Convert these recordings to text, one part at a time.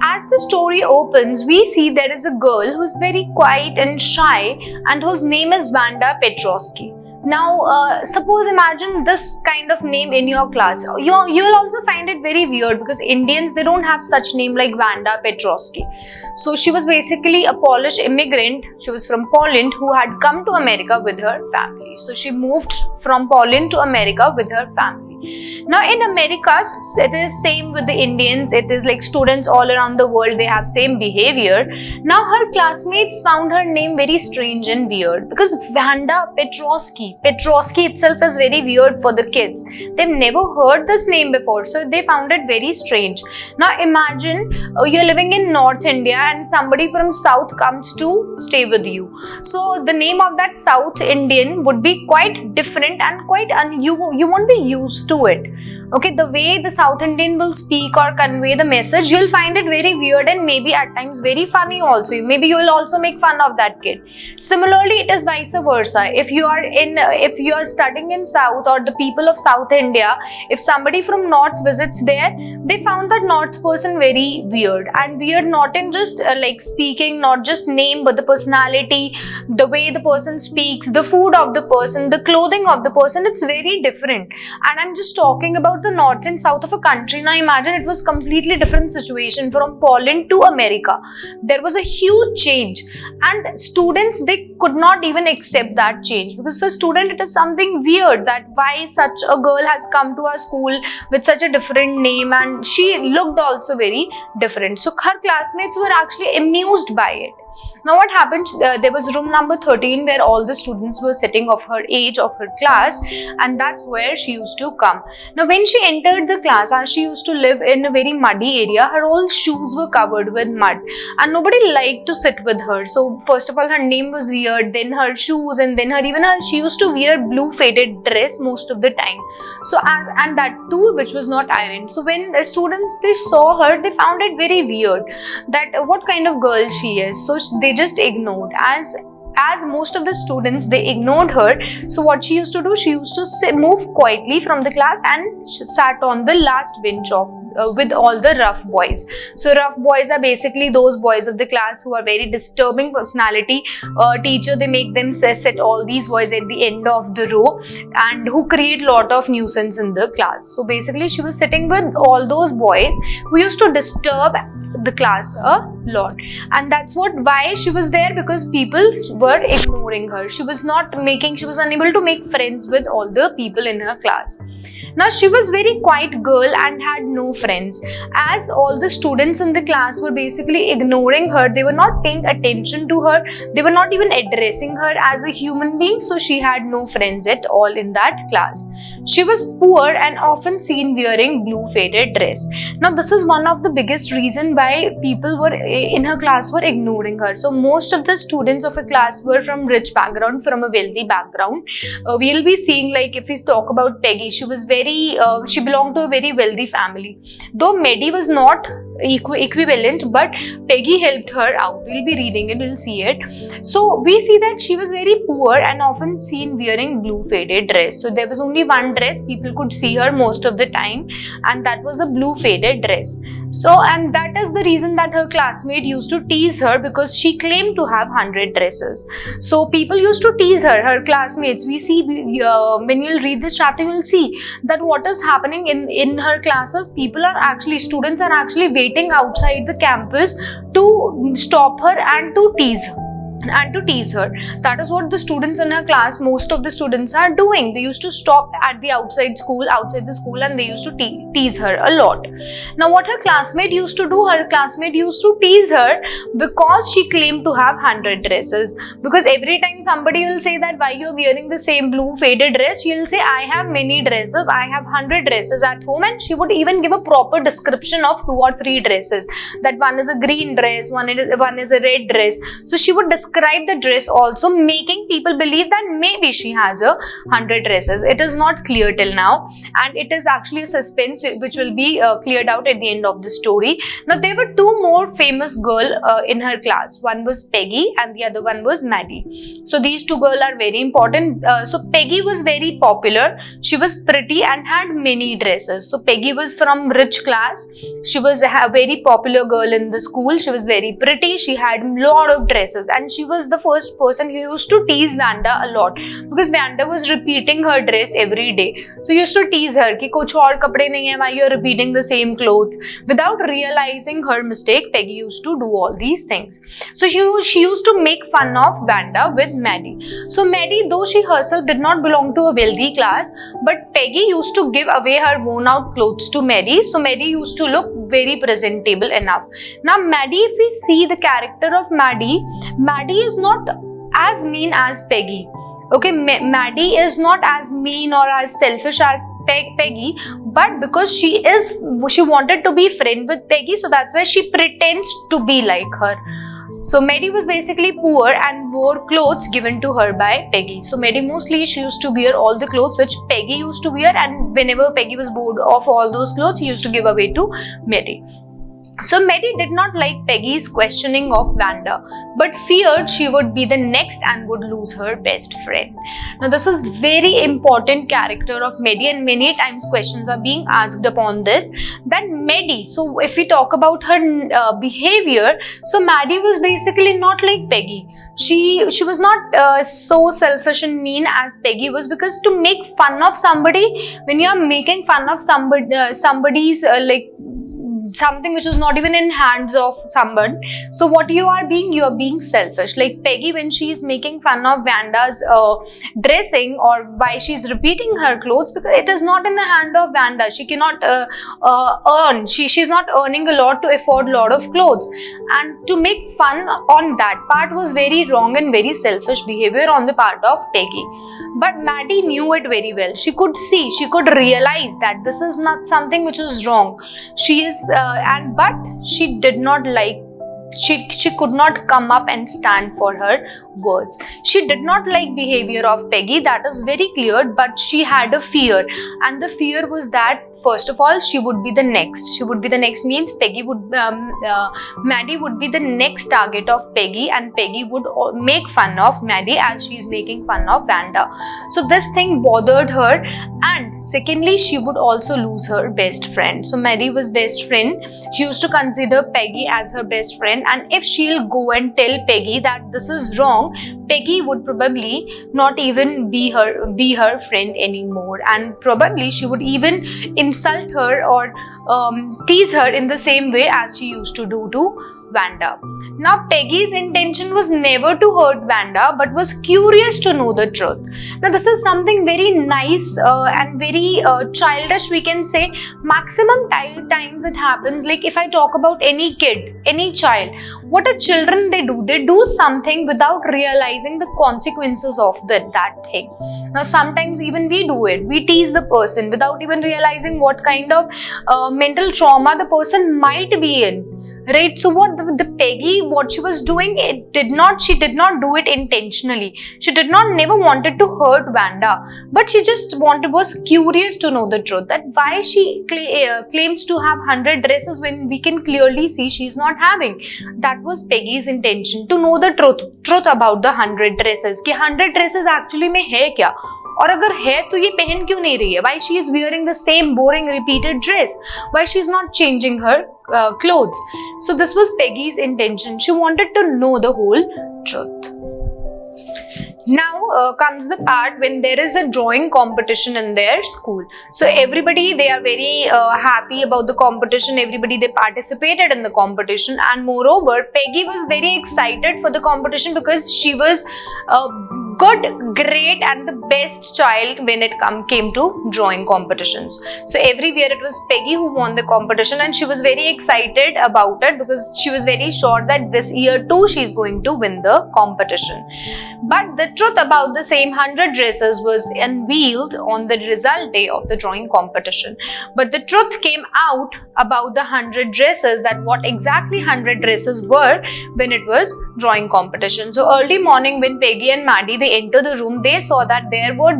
As the story opens, we see there is a girl who's very quiet and shy and whose name is Vanda Petrovsky. Now, suppose imagine this kind of name in your class. You'll also find it very weird because Indians, they don't have such name like Vanda Petrovsky. So she was basically a Polish immigrant. She was from Poland who had come to America with her family. So she moved from Poland to America with her family. Now in America, it is same with the Indians. It is like students all around the world, they have same behavior. Now her classmates found her name very strange and weird because Vanda Petrovsky itself is very weird for the kids. They've never heard this name before, so they found it very strange. Now imagine you're living in North India and somebody from South comes to stay with you. So the name of that South Indian would be quite different and quite you won't be used to it. Okay, the way the South Indian will speak or convey the message, you'll find it very weird and maybe at times very funny also. Maybe you will also make fun of that kid. Similarly, it is vice versa. If you are studying in South or the people of South India, if somebody from North visits there, they found that North person very weird, and weird not in just like speaking, not just name, but the personality, the way the person speaks, the food of the person, the clothing of the person, it's very different. And I'm just talking about the north and south of a country. Now imagine it was completely different situation from Poland to America. There was a huge change and students, they could not even accept that change because for student it is something weird that why such a girl has come to our school with such a different name, and she looked also very different. So her classmates were actually amused by it. Now what happened, there was room number 13 where all the students were sitting of her age, of her class, and that's where she used to come. Now when she entered the class, as she used to live in a very muddy area, her whole shoes were covered with mud and nobody liked to sit with her. So first of all her name was weird, then her shoes, and then she used to wear blue faded dress most of the time. So and that too which was not ironed. So when the students, they saw her, they found it very weird that what kind of girl she is. So they just ignored. As most of the students, they ignored her, so what she used to do, she used to move quietly from the class and she sat on the last bench of with all the rough boys. So rough boys are basically those boys of the class who are very disturbing personality. Teacher, they make them sit all these boys at the end of the row and who create lot of nuisance in the class. So basically she was sitting with all those boys who used to disturb the class a lot, and that's why she was there, because people were ignoring her. She was unable to make friends with all the people in her class. Now she was very quiet girl and had no friends. As all the students in the class were basically ignoring her, they were not paying attention to her, they were not even addressing her as a human being, so she had no friends at all in that class. She was poor and often seen wearing blue faded dress. Now this is one of the biggest reason why people were in her class were ignoring her. So most of the students of her class were from rich background, from a wealthy background. We'll be seeing, like if we talk about Peggy, she belonged to a very wealthy family. Though Maddie was not equivalent, but Peggy helped her out. We'll be reading it, we'll see it. So we see that she was very poor and often seen wearing blue faded dress. So there was only one dress people could see her most of the time, and that was a blue faded dress. So, and that is the reason that her classmate used to tease her, because she claimed to have 100 dresses. So people used to tease her classmates. We see when you'll read this chapter, you'll see that what is happening in her classes, students are actually waiting outside the campus to stop her and to tease her. That is what the students in her class, most of the students are doing. They used to stop at the outside the school, and they used to tease her a lot. Now what her classmate used to do, her classmate used to tease her because she claimed to have 100 dresses. Because every time somebody will say that why you're wearing the same blue faded dress, she'll say I have many dresses, I have 100 dresses at home, and she would even give a proper description of 2 or 3 dresses. That one is a green dress, one is a red dress. So she would describe describe the dress also, making people believe that maybe she has 100 dresses. It is not clear till now, and it is actually a suspense which will be cleared out at the end of the story. Now there were two more famous girls in her class. One was Peggy and the other one was Maddie. So these two girls are very important. So Peggy was very popular. She was pretty and had many dresses. So Peggy was from rich class. She was a very popular girl in the school. She was very pretty. She had a lot of dresses, and she was the first person who used to tease Vanda a lot, because Vanda was repeating her dress every day. So used to tease her कि कुछ और कपड़े नहीं है, why you are repeating the same clothes. Without realizing her mistake, Peggy used to do all these things. So she used to make fun of Vanda with Maddie. So Maddie, though she herself did not belong to a wealthy class, but Peggy used to give away her worn out clothes to Maddie. So Maddie used to look very presentable enough. Now Maddie, if we see the character of Maddie, Maddie is not as mean as Peggy. Okay, Maddie is not as mean or as selfish as Peggy, but because she wanted to be friend with Peggy, so that's why she pretends to be like her. So Maddie was basically poor and wore clothes given to her by Peggy. So Maddie mostly, she used to wear all the clothes which Peggy used to wear, and whenever Peggy was bored of all those clothes, she used to give away to Maddie. So Maddie did not like Peggy's questioning of Vanda, but feared she would be the next and would lose her best friend. Now this is very important character of Maddie, and many times questions are being asked upon this, that Maddie, so if we talk about her behavior, so Maddie was basically not like Peggy. She was not so selfish and mean as Peggy was, because to make fun of somebody, when you are making fun of somebody's like something which is not even in hands of someone, so what you are being selfish. Like Peggy, when she is making fun of Vanda's dressing, or why she's repeating her clothes, because it is not in the hand of Vanda. She cannot earn. She's not earning a lot to afford a lot of clothes, and to make fun on that part was very wrong and very selfish behavior on the part of Peggy. But Maddie knew it very well. She could see, she could realize that this is not something which is wrong. She is but she did not like, she could not come up and stand for her words. She did not like behavior of Peggy, that is very clear, but she had a fear, and the fear was that first of all she would be the next. She would be the next means Peggy would Maddie would be the next target of Peggy, and Peggy would make fun of Maddie as she is making fun of Vanda. So this thing bothered her, and secondly she would also lose her best friend. So Maddie was best friend. She used to consider Peggy as her best friend, and if she'll go and tell Peggy that this is wrong, Peggy would probably not even be her friend anymore, and probably she would even insult her or tease her in the same way as she used to do to Vanda. Now Peggy's intention was never to hurt Vanda, but was curious to know the truth. Now this is something very nice and very childish, we can say. Maximum times it happens, like if I talk about any kid, any child, what are children, they do something without realizing the consequences of that thing. Now sometimes even we do it, we tease the person without even realizing what kind of mental trauma the person might be in. Right, so what the Peggy, what she was doing, she did not do it intentionally. She did not never wanted to hurt Vanda, but she just was curious to know the truth, that why she claims to have 100 dresses when we can clearly see she is not having. That was Peggy's intention, to know the truth about the 100 dresses. कि 100 dresses actually में है क्या, और अगर है तो ये पहन क्यों नहीं रही है? Why she is wearing the same boring repeated dress? Why she is not changing her clothes? So this was Peggy's intention. She wanted to know the whole truth. Now comes the part when there is a drawing competition in their school. So everybody, they are very happy about the competition. Everybody, they participated in the competition, and moreover Peggy was very excited for the competition, because she was good, great and the best child when it came to drawing competitions. So every year it was Peggy who won the competition, and she was very excited about it because she was very sure that this year too she is going to win the competition. But the truth about the same 100 dresses was unveiled on the result day of the drawing competition. But the truth came out about the 100 dresses, that what exactly 100 dresses were when it was drawing competition. So early morning when Peggy and Maddie they entered the room, they saw that there were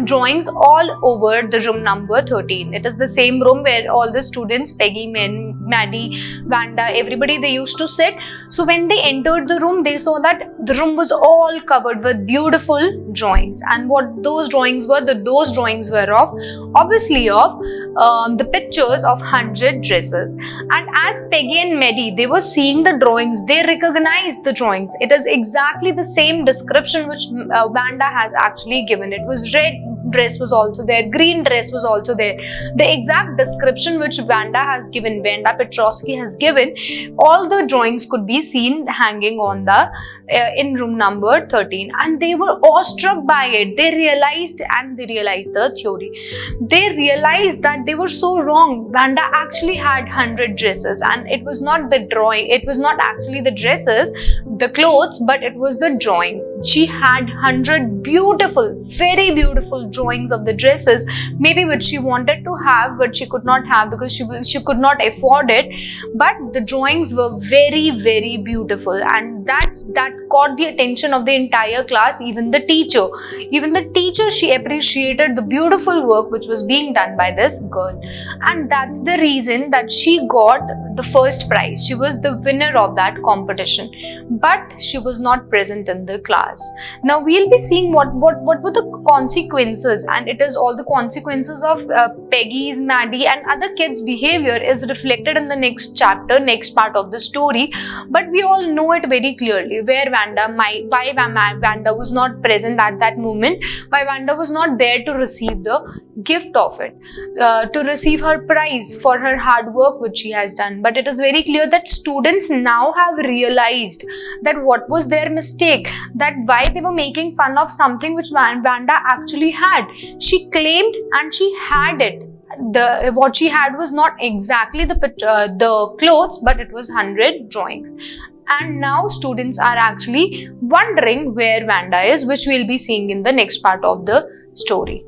drawings all over the room number 13. It is the same room where all the students, Peggy, Maddie, Vanda, everybody, they used to sit. So when they entered the room, they saw that the room was all covered with beautiful drawings. And what those drawings were, those drawings were of, obviously of the pictures of 100 dresses. And as Peggy and Maddie, they were seeing the drawings, they recognized the drawings. It is exactly the same description which Vanda has actually given. It was red dress was also there, green dress was also there. The exact description which Vanda has given, Vanda Petrosky has given, all the drawings could be seen hanging on the in room number 13, and they were awestruck by it. They realized the theory. They realized that they were so wrong. Vanda actually had 100 dresses, and it was not the drawing, it was not actually the dresses, the clothes, but it was the drawings. She had 100 beautiful, very beautiful drawings of the dresses, maybe which she wanted to have but she could not have because she could not afford it. But the drawings were very, very beautiful, and that caught the attention of the entire class. Even the teacher, she appreciated the beautiful work which was being done by this girl, and that's the reason that she got the first prize. She was the winner of that competition, but she was not present in the class. Now we'll be seeing what were the consequences, and it is all the consequences of Peggy's, Maddie and other kids' behavior is reflected in the next chapter, next part of the story. But we all know it very clearly why Vanda was not present at that moment, why Vanda was not there to receive the gift of it, to receive her prize for her hard work which she has done. But it is very clear that students now have realized that what was their mistake, that why they were making fun of something which Vanda actually had. She claimed and she had it. What she had was not exactly the clothes, but it was 100 drawings. And now students are actually wondering where Vanda is, which we'll be seeing in the next part of the story.